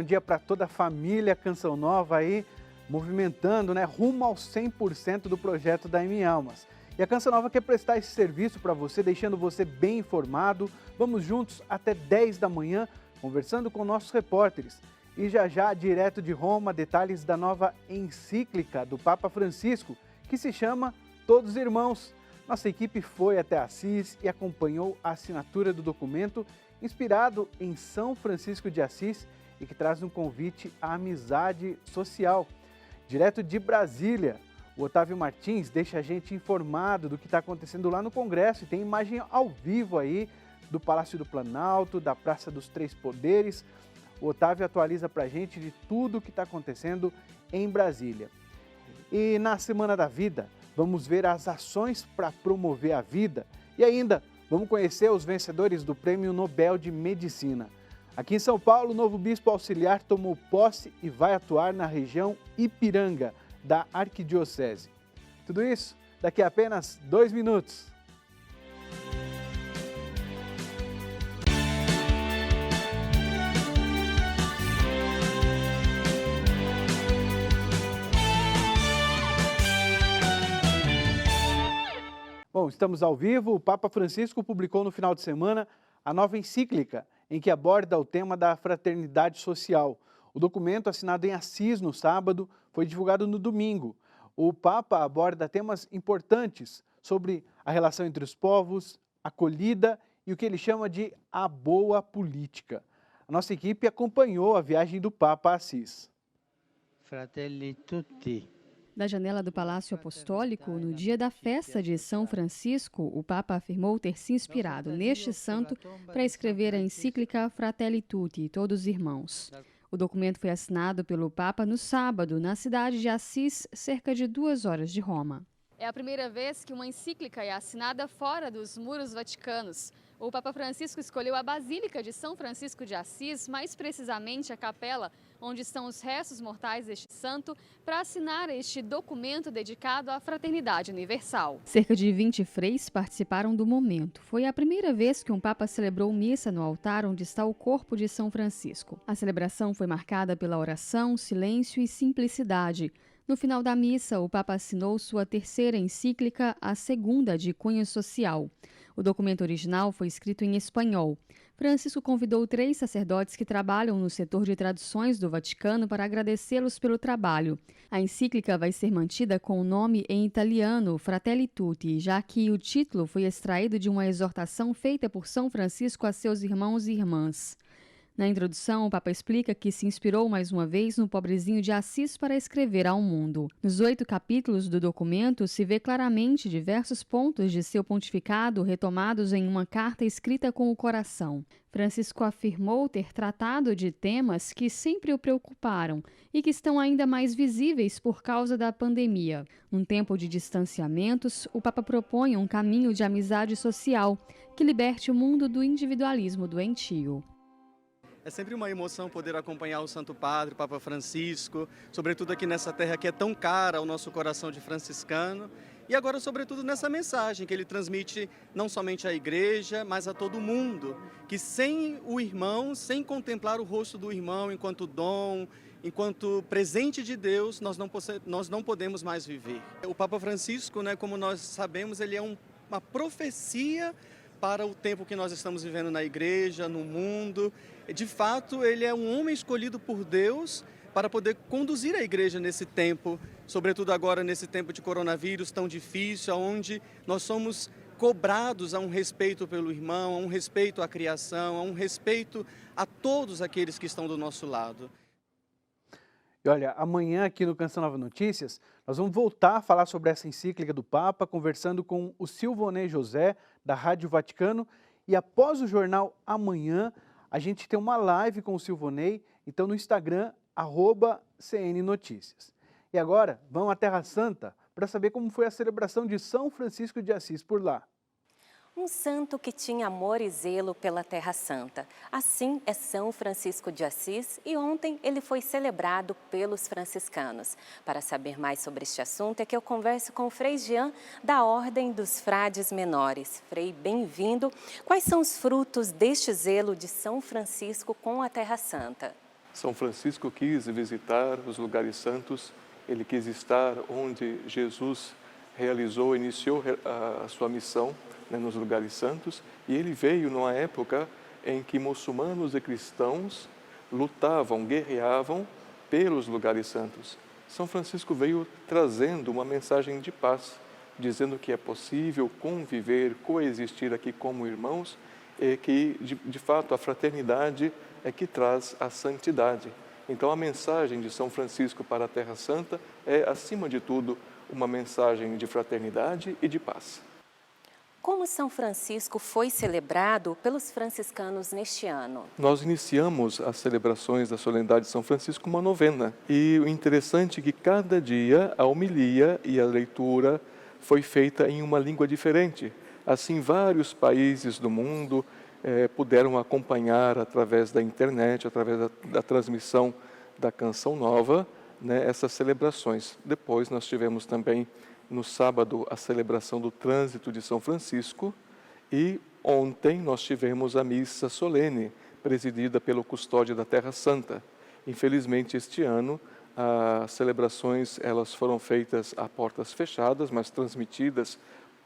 bom dia para toda a família Canção Nova aí, movimentando, né, rumo aos 100% do projeto da M Almas. E a Canção Nova quer prestar esse serviço para você, deixando você bem informado. Vamos juntos até 10 da manhã, conversando com nossos repórteres. E já, direto de Roma, detalhes da nova encíclica do Papa Francisco, que se chama Todos Irmãos. Nossa equipe foi até Assis e acompanhou a assinatura do documento, inspirado em São Francisco de Assis e que traz um convite à amizade social. Direto de Brasília, o Otávio Martins deixa a gente informado do que está acontecendo lá no Congresso e tem imagem ao vivo aí do Palácio do Planalto, da Praça dos Três Poderes. O Otávio atualiza para a gente de tudo o que está acontecendo em Brasília. E na Semana da Vida, vamos ver as ações para promover a vida e ainda vamos conhecer os vencedores do Prêmio Nobel de Medicina. Aqui em São Paulo, o novo bispo auxiliar tomou posse e vai atuar na região Ipiranga, da Arquidiocese. Tudo isso daqui a apenas 2 minutos. Bom, estamos ao vivo. O Papa Francisco publicou no final de semana a nova encíclica, em que aborda o tema da fraternidade social. O documento, assinado em Assis no sábado, foi divulgado no domingo. O Papa aborda temas importantes sobre a relação entre os povos, acolhida e o que ele chama de a boa política. A nossa equipe acompanhou a viagem do Papa a Assis. Fratelli tutti. Da janela do Palácio Apostólico, no dia da festa de São Francisco, o Papa afirmou ter se inspirado neste santo para escrever a encíclica Fratelli Tutti, Todos Irmãos. O documento foi assinado pelo Papa no sábado, na cidade de Assis, cerca de 2 horas de Roma. É a primeira vez que uma encíclica é assinada fora dos muros vaticanos. O Papa Francisco escolheu a Basílica de São Francisco de Assis, mais precisamente a capela onde estão os restos mortais deste santo, para assinar este documento dedicado à fraternidade universal. Cerca de 20 freis participaram do momento. Foi a primeira vez que um Papa celebrou missa no altar onde está o corpo de São Francisco. A celebração foi marcada pela oração, silêncio e simplicidade. No final da missa, o Papa assinou sua terceira encíclica, a segunda de cunho social. O documento original foi escrito em espanhol. Francisco convidou 3 sacerdotes que trabalham no setor de traduções do Vaticano para agradecê-los pelo trabalho. A encíclica vai ser mantida com o nome em italiano Fratelli Tutti, já que o título foi extraído de uma exortação feita por São Francisco a seus irmãos e irmãs. Na introdução, o Papa explica que se inspirou mais uma vez no pobrezinho de Assis para escrever ao mundo. Nos 8 capítulos do documento, se vê claramente diversos pontos de seu pontificado retomados em uma carta escrita com o coração. Francisco afirmou ter tratado de temas que sempre o preocuparam e que estão ainda mais visíveis por causa da pandemia. Num tempo de distanciamentos, o Papa propõe um caminho de amizade social que liberte o mundo do individualismo doentio. É sempre uma emoção poder acompanhar o Santo Padre, o Papa Francisco, sobretudo aqui nessa terra que é tão cara ao nosso coração de franciscano. E agora, sobretudo, nessa mensagem que ele transmite não somente à igreja, mas a todo mundo, que sem o irmão, sem contemplar o rosto do irmão enquanto dom, enquanto presente de Deus, nós não podemos mais viver. O Papa Francisco, né, como nós sabemos, ele é uma profecia para o tempo que nós estamos vivendo na igreja, no mundo. De fato, ele é um homem escolhido por Deus para poder conduzir a igreja nesse tempo, sobretudo agora nesse tempo de coronavírus tão difícil, onde nós somos cobrados a um respeito pelo irmão, a um respeito à criação, a um respeito a todos aqueles que estão do nosso lado. E olha, amanhã aqui no Canção Nova Notícias, nós vamos voltar a falar sobre essa encíclica do Papa, conversando com o Silvonei José, da Rádio Vaticano. E após o jornal amanhã, a gente tem uma live com o Silvonei, então no Instagram, @CNNotícias. E agora, vamos à Terra Santa para saber como foi a celebração de São Francisco de Assis por lá. Um santo que tinha amor e zelo pela Terra Santa. Assim é São Francisco de Assis e ontem ele foi celebrado pelos franciscanos. Para saber mais sobre este assunto é que eu converso com o Frei Jean da Ordem dos Frades Menores. Frei, bem-vindo. Quais são os frutos deste zelo de São Francisco com a Terra Santa? São Francisco quis visitar os lugares santos, ele quis estar onde Jesus iniciou a sua missão, né, nos lugares santos, e ele veio numa época em que muçulmanos e cristãos lutavam, guerreavam pelos lugares santos. São Francisco veio trazendo uma mensagem de paz, dizendo que é possível conviver, coexistir aqui como irmãos, e que, de fato, a fraternidade é que traz a santidade. Então, a mensagem de São Francisco para a Terra Santa é, acima de tudo, uma mensagem de fraternidade e de paz. Como São Francisco foi celebrado pelos franciscanos neste ano? Nós iniciamos as celebrações da solenidade de São Francisco com uma novena. E o interessante é que cada dia a homilia e a leitura foi feita em uma língua diferente. Assim, vários países do mundo puderam acompanhar através da internet, através da transmissão da Canção Nova, né, essas celebrações. Depois nós tivemos também, no sábado, a celebração do Trânsito de São Francisco, e ontem nós tivemos a missa solene, presidida pelo custódio da Terra Santa. Infelizmente, este ano, as celebrações elas foram feitas a portas fechadas, mas transmitidas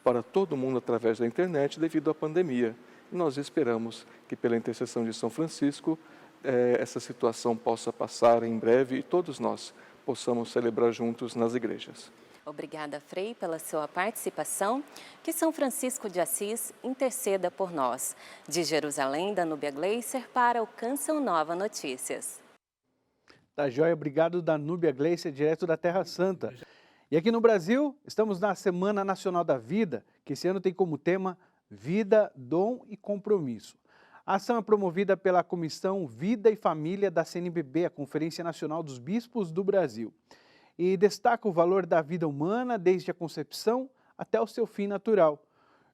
para todo mundo através da internet devido à pandemia. E nós esperamos que, pela intercessão de São Francisco, essa situação possa passar em breve e todos nós possamos celebrar juntos nas igrejas. Obrigada, Frei, pela sua participação. Que São Francisco de Assis interceda por nós. De Jerusalém, Danúbia Gleiser, para o Canção Nova Notícias. Tá joia, obrigado Danúbia Gleiser, direto da Terra Santa. E aqui no Brasil, estamos na Semana Nacional da Vida, que esse ano tem como tema Vida, Dom e Compromisso. A ação é promovida pela Comissão Vida e Família da CNBB, a Conferência Nacional dos Bispos do Brasil. E destaca o valor da vida humana desde a concepção até o seu fim natural.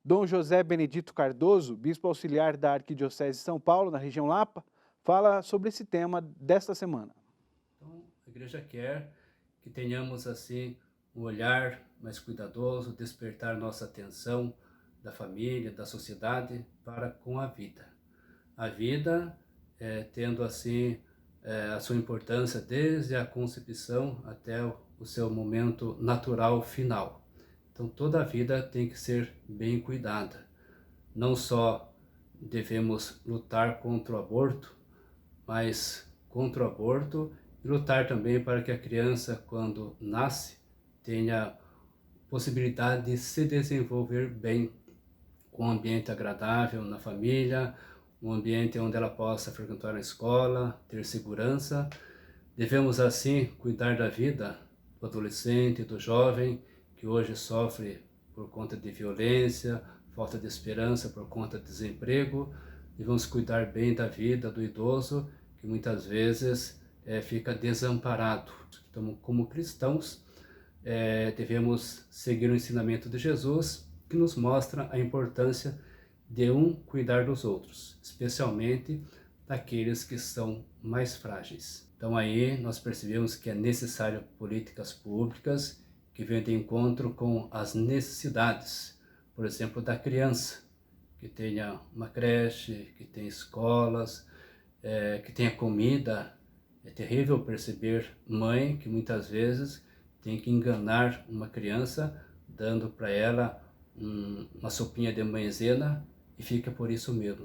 Dom José Benedito Cardoso, bispo auxiliar da Arquidiocese de São Paulo, na região Lapa, fala sobre esse tema desta semana. Então, a Igreja quer que tenhamos, assim, um olhar mais cuidadoso, despertar nossa atenção da família, da sociedade, para com a vida. A vida, tendo, assim, a sua importância desde a concepção até o seu momento natural final. Então, toda a vida tem que ser bem cuidada. Não só devemos lutar contra o aborto, mas contra o aborto e lutar também para que a criança, quando nasce, tenha possibilidade de se desenvolver bem, com um ambiente agradável na família, um ambiente onde ela possa frequentar a escola, ter segurança. Devemos, assim, cuidar da vida do adolescente, do jovem, que hoje sofre por conta de violência, falta de esperança por conta de desemprego. Devemos cuidar bem da vida do idoso, que muitas vezes fica desamparado. Então, como cristãos, devemos seguir o ensinamento de Jesus, que nos mostra a importância de um cuidar dos outros, especialmente daqueles que são mais frágeis. Então aí nós percebemos que é necessário políticas públicas que venham de encontro com as necessidades, por exemplo, da criança, que tenha uma creche, que tenha escolas, que tenha comida. É terrível perceber mãe que muitas vezes tem que enganar uma criança, dando para ela uma sopinha de maisena, e fica por isso mesmo,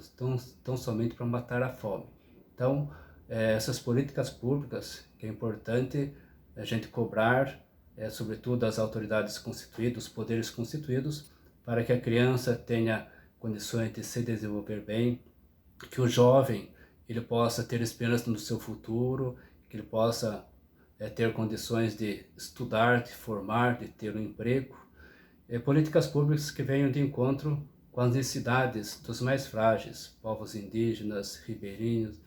tão somente para matar a fome. Então, essas políticas públicas, que é importante a gente cobrar, sobretudo as autoridades constituídas, os poderes constituídos, para que a criança tenha condições de se desenvolver bem, que o jovem ele possa ter esperança no seu futuro, que ele possa ter condições de estudar, de formar, de ter um emprego. Políticas públicas que venham de encontro com as necessidades dos mais frágeis, povos indígenas, ribeirinhos,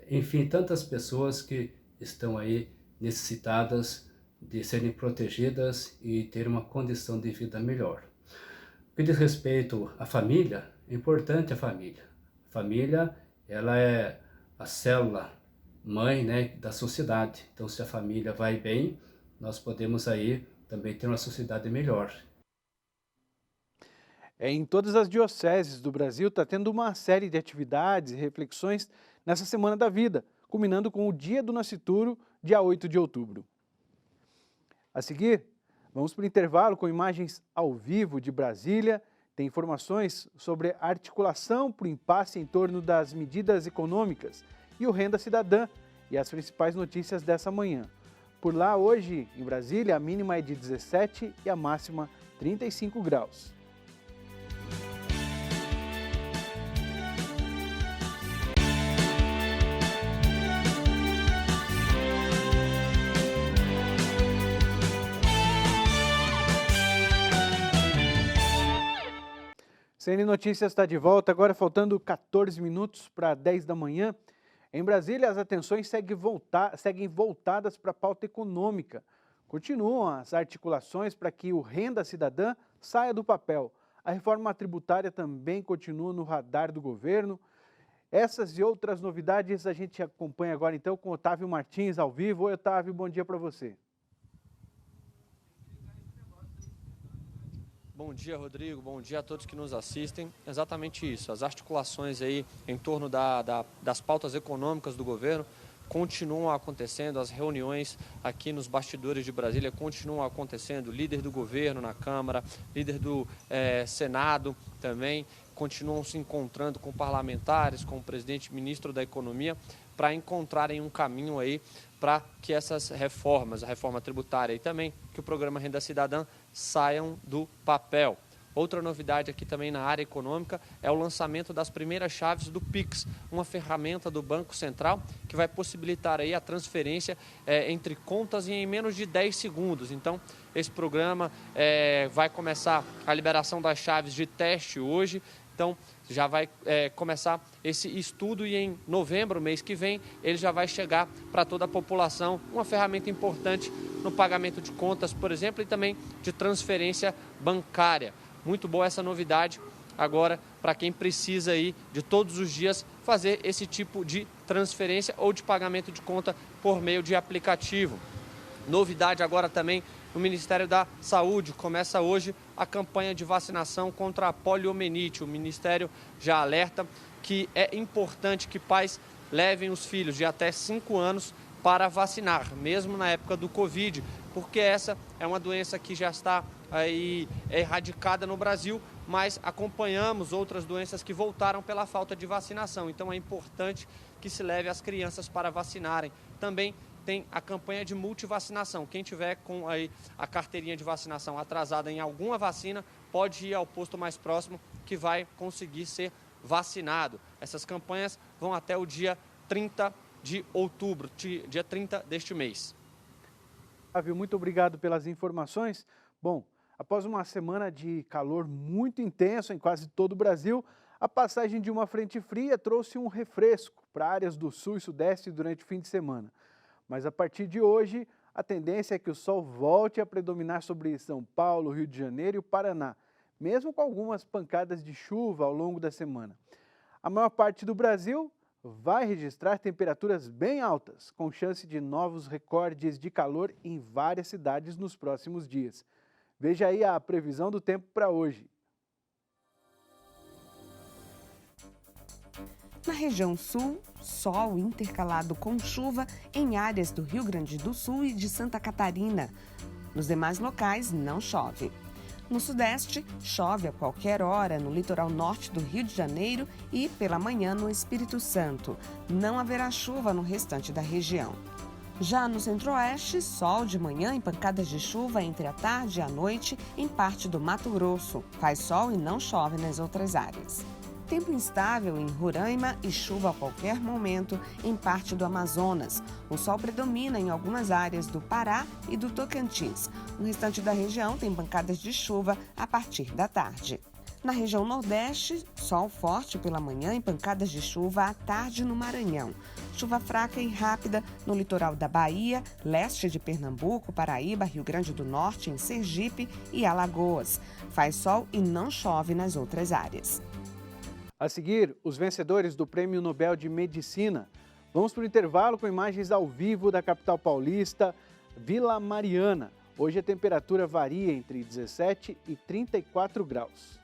enfim, tantas pessoas que estão aí necessitadas de serem protegidas e ter uma condição de vida melhor. O que diz respeito à família, é importante a família. A família, ela é a célula mãe, né, da sociedade. Então, se a família vai bem, nós podemos aí também ter uma sociedade melhor. Em todas as dioceses do Brasil está tendo uma série de atividades e reflexões nessa Semana da Vida, culminando com o Dia do Nascituro, dia 8 de outubro. A seguir, vamos para o intervalo com imagens ao vivo de Brasília. Tem informações sobre a articulação para o impasse em torno das medidas econômicas e o Renda Cidadã e as principais notícias dessa manhã. Por lá, hoje, em Brasília, a mínima é de 17 e a máxima 35 graus. CN Notícias está de volta, agora faltando 14 minutos para 10 da manhã. Em Brasília, as atenções seguem voltadas para a pauta econômica. Continuam as articulações para que o Renda Cidadã saia do papel. A reforma tributária também continua no radar do governo. Essas e outras novidades a gente acompanha agora então com Otávio Martins ao vivo. Oi, Otávio, bom dia para você. Bom dia, Rodrigo. Bom dia a todos que nos assistem. Exatamente isso. As articulações aí em torno das pautas econômicas do governo continuam acontecendo. As reuniões aqui nos bastidores de Brasília continuam acontecendo. Líder do governo na Câmara, líder do Senado também continuam se encontrando com parlamentares, com o presidente ministro da Economia, para encontrarem um caminho aí para que essas reformas, a reforma tributária e também que o programa Renda Cidadã saiam do papel. Outra novidade aqui também na área econômica é o lançamento das primeiras chaves do Pix, uma ferramenta do Banco Central que vai possibilitar aí a transferência entre contas em menos de 10 segundos. Então, esse programa vai começar a liberação das chaves de teste hoje. Então, já vai começar esse estudo e em novembro, mês que vem, ele já vai chegar para toda a população. Uma ferramenta importante no pagamento de contas, por exemplo, e também de transferência bancária. Muito boa essa novidade agora para quem precisa aí de todos os dias fazer esse tipo de transferência ou de pagamento de conta por meio de aplicativo. Novidade agora também no Ministério da Saúde, começa hoje a campanha de vacinação contra a poliomielite. O Ministério já alerta que é importante que pais levem os filhos de até 5 anos para vacinar, mesmo na época do Covid, porque essa é uma doença que já está aí erradicada no Brasil, mas acompanhamos outras doenças que voltaram pela falta de vacinação. Então é importante que se leve as crianças para vacinarem. Também tem a campanha de multivacinação. Quem tiver com aí a carteirinha de vacinação atrasada em alguma vacina, pode ir ao posto mais próximo que vai conseguir ser vacinado. Essas campanhas vão até o dia 30 de outubro, dia 30 deste mês. Flávio, muito obrigado pelas informações. Bom, após uma semana de calor muito intenso em quase todo o Brasil, a passagem de uma frente fria trouxe um refresco para áreas do sul e sudeste durante o fim de semana. Mas a partir de hoje, a tendência é que o sol volte a predominar sobre São Paulo, Rio de Janeiro e o Paraná, mesmo com algumas pancadas de chuva ao longo da semana. A maior parte do Brasil vai registrar temperaturas bem altas, com chance de novos recordes de calor em várias cidades nos próximos dias. Veja aí a previsão do tempo para hoje. Na região sul, sol intercalado com chuva em áreas do Rio Grande do Sul e de Santa Catarina. Nos demais locais, não chove. No sudeste, chove a qualquer hora no litoral norte do Rio de Janeiro e pela manhã no Espírito Santo. Não haverá chuva no restante da região. Já no centro-oeste, sol de manhã e pancadas de chuva entre a tarde e a noite em parte do Mato Grosso. Faz sol e não chove nas outras áreas. Tempo instável em Roraima e chuva a qualquer momento em parte do Amazonas. O sol predomina em algumas áreas do Pará e do Tocantins. O restante da região tem pancadas de chuva a partir da tarde. Na região nordeste, sol forte pela manhã e pancadas de chuva à tarde no Maranhão. Chuva fraca e rápida no litoral da Bahia, leste de Pernambuco, Paraíba, Rio Grande do Norte, em Sergipe e Alagoas. Faz sol e não chove nas outras áreas. A seguir, os vencedores do Prêmio Nobel de Medicina. Vamos para o intervalo com imagens ao vivo da capital paulista, Vila Mariana. Hoje a temperatura varia entre 17 e 34 graus.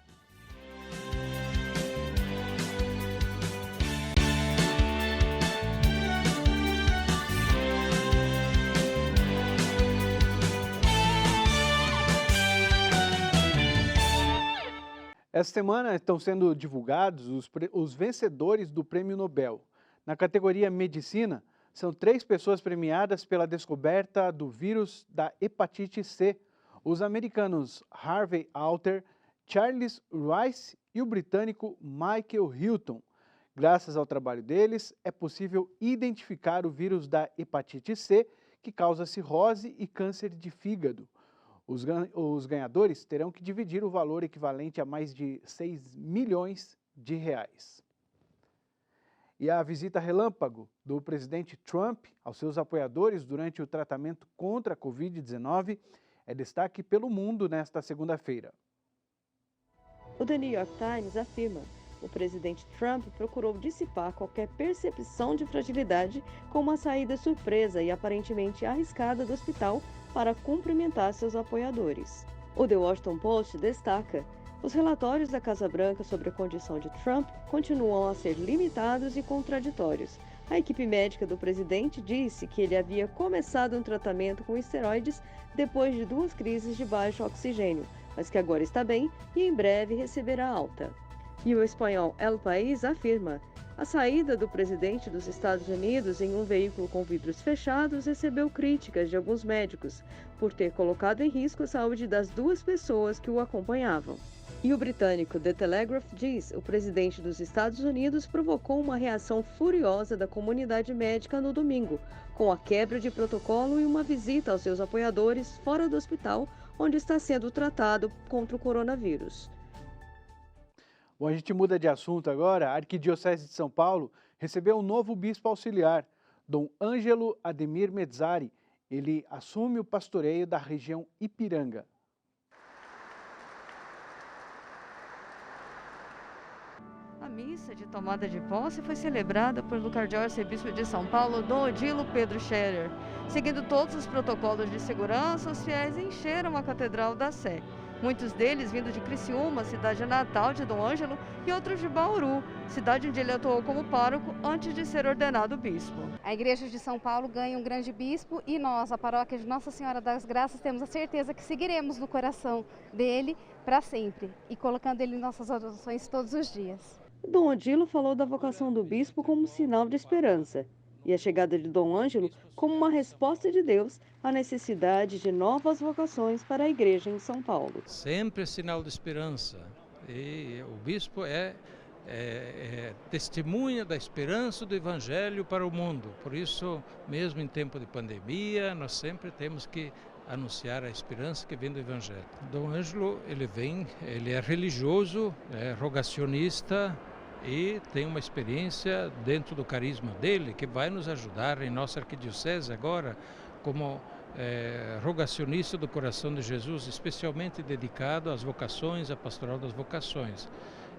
Essa semana estão sendo divulgados os vencedores do Prêmio Nobel. Na categoria Medicina, são 3 pessoas premiadas pela descoberta do vírus da hepatite C. Os americanos Harvey Alter, Charles Rice e o britânico Michael Hilton. Graças ao trabalho deles, é possível identificar o vírus da hepatite C, que causa cirrose e câncer de fígado. Os ganhadores terão que dividir o valor equivalente a mais de 6 milhões de reais. E a visita relâmpago do presidente Trump aos seus apoiadores durante o tratamento contra a Covid-19 é destaque pelo mundo nesta segunda-feira. O The New York Times afirma: o presidente Trump procurou dissipar qualquer percepção de fragilidade com uma saída surpresa e aparentemente arriscada do hospital para cumprimentar seus apoiadores. O The Washington Post destaca: os relatórios da Casa Branca sobre a condição de Trump continuam a ser limitados e contraditórios. A equipe médica do presidente disse que ele havia começado um tratamento com esteroides depois de 2 crises de baixo oxigênio, mas que agora está bem e em breve receberá alta. E o espanhol El País afirma: a saída do presidente dos Estados Unidos em um veículo com vidros fechados recebeu críticas de alguns médicos por ter colocado em risco a saúde das 2 pessoas que o acompanhavam. E o britânico The Telegraph diz: o presidente dos Estados Unidos provocou uma reação furiosa da comunidade médica no domingo, com a quebra de protocolo e uma visita aos seus apoiadores fora do hospital onde está sendo tratado contra o coronavírus. Bom, a gente muda de assunto agora. A Arquidiocese de São Paulo recebeu um novo bispo auxiliar, Dom Ângelo Ademir Mezzari. Ele assume o pastoreio da região Ipiranga. A missa de tomada de posse foi celebrada pelo cardeal-arcebispo de São Paulo, Dom Odilo Pedro Scherer. Seguindo todos os protocolos de segurança, os fiéis encheram a Catedral da Sé. Muitos deles vindo de Criciúma, cidade natal de Dom Ângelo, e outros de Bauru, cidade onde ele atuou como pároco antes de ser ordenado bispo. A Igreja de São Paulo ganha um grande bispo e nós, a paróquia de Nossa Senhora das Graças, temos a certeza que seguiremos no coração dele para sempre e colocando ele em nossas orações todos os dias. Dom Odilo falou da vocação do bispo como sinal de esperança e a chegada de Dom Ângelo como uma resposta de Deus à necessidade de novas vocações para a igreja em São Paulo. Sempre é sinal de esperança e o bispo é testemunha da esperança do evangelho para o mundo. Por isso, mesmo em tempo de pandemia, nós sempre temos que anunciar a esperança que vem do evangelho. Dom Ângelo, ele é religioso, é rogacionista, e tem uma experiência dentro do carisma dele que vai nos ajudar em nossa arquidiocese agora como rogacionista do coração de Jesus, especialmente dedicado às vocações, à pastoral das vocações.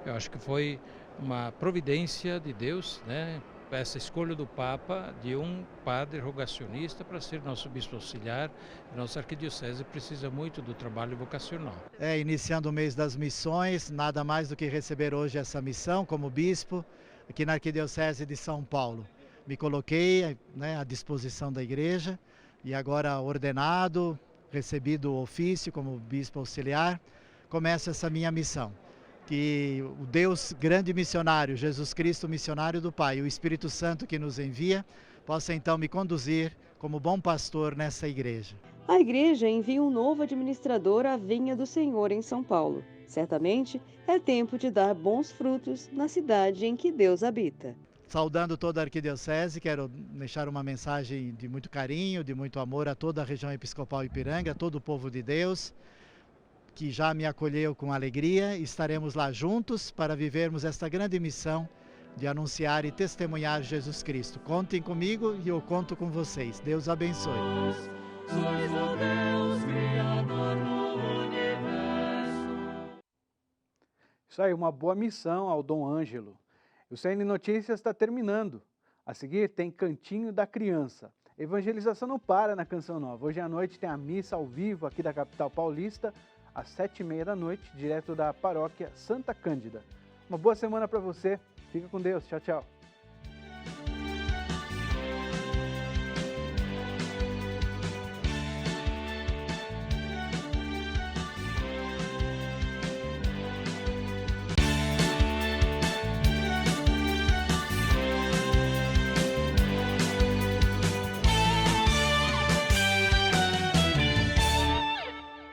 Eu acho que foi uma providência de Deus, né? Essa escolha do Papa de um padre rogacionista para ser nosso bispo auxiliar. Nossa arquidiocese precisa muito do trabalho vocacional. Iniciando o mês das missões, nada mais do que receber hoje essa missão como bispo aqui na Arquidiocese de São Paulo. Me coloquei, à disposição da igreja e agora ordenado, recebido o ofício como bispo auxiliar, começa essa minha missão. Que o Deus grande missionário, Jesus Cristo missionário do Pai, o Espírito Santo que nos envia, possa então me conduzir como bom pastor nessa igreja. A igreja envia um novo administrador à Vinha do Senhor em São Paulo. Certamente é tempo de dar bons frutos na cidade em que Deus habita. Saudando toda a arquidiocese, quero deixar uma mensagem de muito carinho, de muito amor a toda a região episcopal Ipiranga, a todo o povo de Deus, que já me acolheu com alegria. Estaremos lá juntos para vivermos esta grande missão de anunciar e testemunhar Jesus Cristo. Contem comigo e eu conto com vocês. Deus abençoe. Isso aí, uma boa missão ao Dom Ângelo. O CN Notícias está terminando. A seguir tem Cantinho da Criança. Evangelização não para na Canção Nova. Hoje à noite tem a missa ao vivo aqui da capital paulista, às 7h30 da noite, direto da paróquia Santa Cândida. Uma boa semana para você. Fica com Deus. Tchau, tchau.